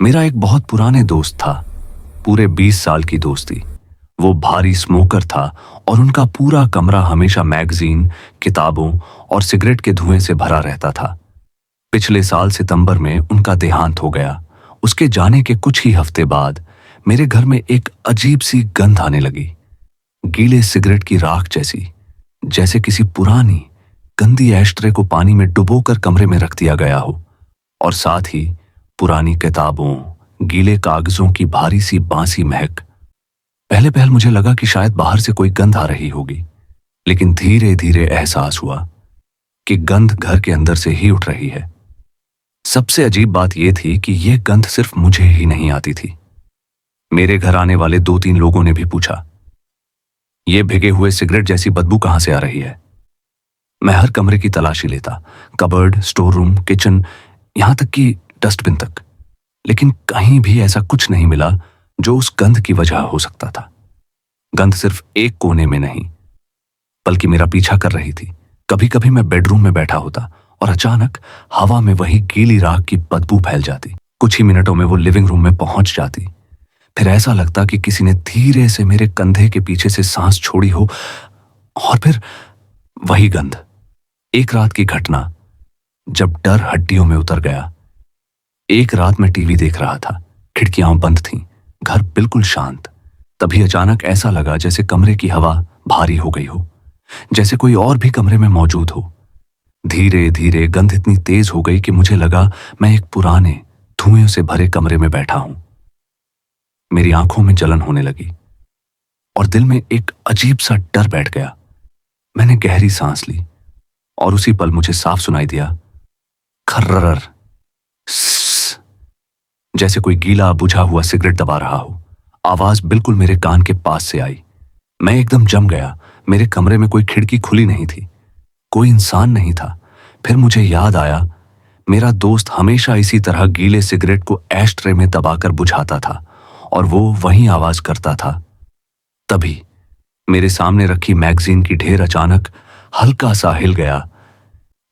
मेरा एक बहुत पुराने दोस्त था, पूरे 20 साल की दोस्ती। वो भारी स्मोकर था और उनका पूरा कमरा हमेशा मैगजीन, किताबों और सिगरेट के धुएं से भरा रहता था। पिछले साल सितंबर में उनका देहांत हो गया। उसके जाने के कुछ ही हफ्ते बाद मेरे घर में एक अजीब सी गंध आने लगी, गीले सिगरेट की राख जैसी, जैसे किसी पुरानी गंदी एस्ट्रे को पानी में डुबोकर कमरे में रख दिया गया हो। और साथ ही पुरानी किताबों, गीले कागजों की भारी सी बांसी महक। पहले पहल मुझे लगा कि शायद बाहर से कोई गंध आ रही होगी, लेकिन धीरे धीरे एहसास हुआ कि गंध घर के अंदर से ही उठ रही है। सबसे अजीब बात यह थी कि यह गंध सिर्फ मुझे ही नहीं आती थी। मेरे घर आने वाले 2-3 लोगों ने भी पूछा, यह भिगे हुए सिगरेट जैसी बदबू कहां से आ रही है? मैं हर कमरे की तलाशी लेता, कबर्ड, स्टोर रूम, किचन, यहां तक कि डस्टबिन तक, लेकिन कहीं भी ऐसा कुछ नहीं मिला जो उस गंध की वजह हो सकता था। गंध सिर्फ एक कोने में नहीं, बल्कि मेरा पीछा कर रही थी। कभी कभी मैं बेडरूम में बैठा होता और अचानक हवा में वही गीली राख की बदबू फैल जाती। कुछ ही मिनटों में वो लिविंग रूम में पहुंच जाती। फिर ऐसा लगता कि किसी ने धीरे से मेरे कंधे के पीछे से सांस छोड़ी हो, और फिर वही गंध। एक रात की घटना, जब डर हड्डियों में उतर गया। एक रात मैं टीवी देख रहा था, खिड़कियां बंद थीं, घर बिल्कुल शांत। तभी अचानक ऐसा लगा जैसे कमरे की हवा भारी हो गई हो, जैसे कोई और भी कमरे में मौजूद हो। धीरे धीरे गंध इतनी तेज हो गई कि मुझे लगा मैं एक पुराने धुएं से भरे कमरे में बैठा हूं। मेरी आंखों में जलन होने लगी और दिल में एक अजीब सा डर बैठ गया। मैंने गहरी सांस ली और उसी पल मुझे साफ सुनाई दिया, खर्रर, जैसे कोई गीला बुझा हुआ सिगरेट दबा रहा हो। आवाज बिल्कुल मेरे कान के पास से आई। मैं एकदम जम गया। मेरे कमरे में कोई खिड़की खुली नहीं थी, कोई इंसान नहीं था। फिर मुझे याद आया, मेरा दोस्त हमेशा इसी तरह गीले सिगरेट को एस्ट्रे में दबाकर बुझाता था और वो वही आवाज करता था। तभी मेरे सामने रखी मैगजीन की ढेर अचानक हल्का सा हिल गया,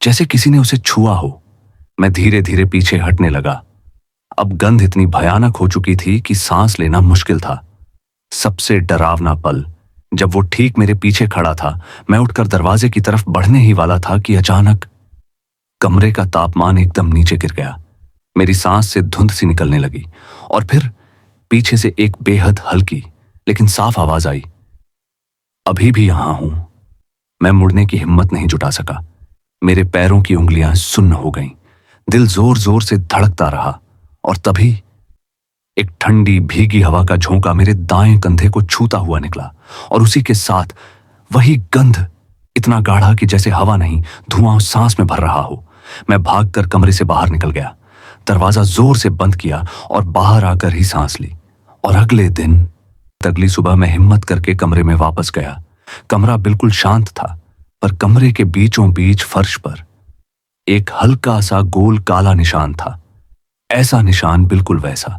जैसे किसी ने उसे छुआ हो। मैं धीरे धीरे पीछे हटने लगा। अब गंध इतनी भयानक हो चुकी थी कि सांस लेना मुश्किल था। सबसे डरावना पल, जब वो ठीक मेरे पीछे खड़ा था, मैं उठकर दरवाजे की तरफ बढ़ने ही वाला था कि अचानक कमरे का तापमान एकदम नीचे गिर गया। मेरी सांस से धुंध सी निकलने लगी और फिर पीछे से एक बेहद हल्की लेकिन साफ आवाज आई, अभी भी यहां हूं। मैं मुड़ने की हिम्मत नहीं जुटा सका। मेरे पैरों की उंगलियां सुन्न हो गईं, दिल जोर जोर से धड़कता रहा। और तभी एक ठंडी भीगी हवा का झोंका मेरे दाएं कंधे को छूता हुआ निकला और उसी के साथ वही गंध, इतना गाढ़ा कि जैसे हवा नहीं, धुआं सांस में भर रहा हो। मैं भागकर कमरे से बाहर निकल गया, दरवाजा जोर से बंद किया और बाहर आकर ही सांस ली। और अगले दिन, अगली सुबह मैं हिम्मत करके कमरे में वापस गया। कमरा बिल्कुल शांत था, पर कमरे के बीचों बीच फर्श पर एक हल्का सा गोल काला निशान था। ऐसा निशान बिल्कुल वैसा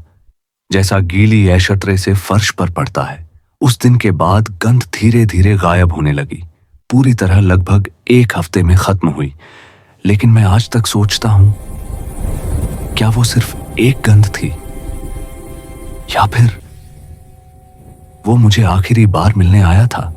जैसा गीली एशट्रे से फर्श पर पड़ता है। उस दिन के बाद गंध धीरे धीरे गायब होने लगी, पूरी तरह लगभग 1 हफ्ते में खत्म हुई। लेकिन मैं आज तक सोचता हूं, क्या वो सिर्फ एक गंध थी, या फिर वो मुझे आखिरी बार मिलने आया था?